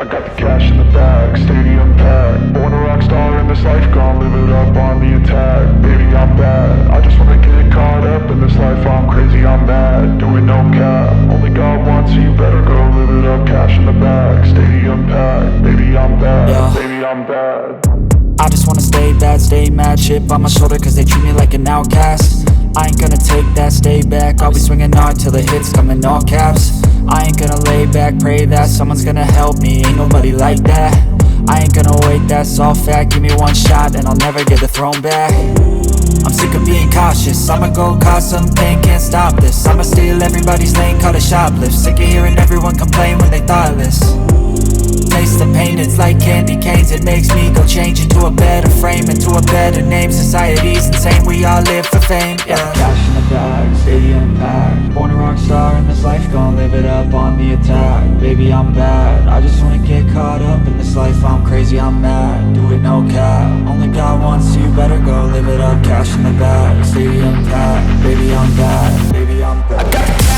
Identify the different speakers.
Speaker 1: I got the cash in the bag, stadium packed. Born a rock star in this life, gon' live it up on the attack. Baby, I'm bad, I just wanna get caught up in this life. I'm crazy, I'm mad, doing no cap. Only God wants you, better go live it up. Cash in the bag, stadium packed. Baby, I'm bad, baby, I'm bad.
Speaker 2: I just wanna stay bad, stay mad. Chip on my shoulder cause they treat me like an outcast. I ain't gonna take that, stay back. I'll be swinging hard till the hits come in all caps. I ain't gonna lay back, pray that someone's gonna help me. Ain't nobody like that. I ain't gonna wait, that's all fact. Give me one shot and I'll never get the throne back. I'm sick of being cautious, I'ma go cause something, can't stop this. I'ma steal everybody's lane, call it shoplift. Sick of hearing everyone it's like candy canes. It makes me go change into a better frame, into a better name. Society's insane, we all live for fame, yeah. Cash in the bag, stadium packed. Born a rock star in this life, gon' live it up on the attack. Baby, I'm bad, I just wanna get caught up in this life. I'm crazy, I'm mad, do it no cap. Only God wants you, better go live it up. Cash in the bag, stadium packed. Baby, I'm bad, baby, I'm bad.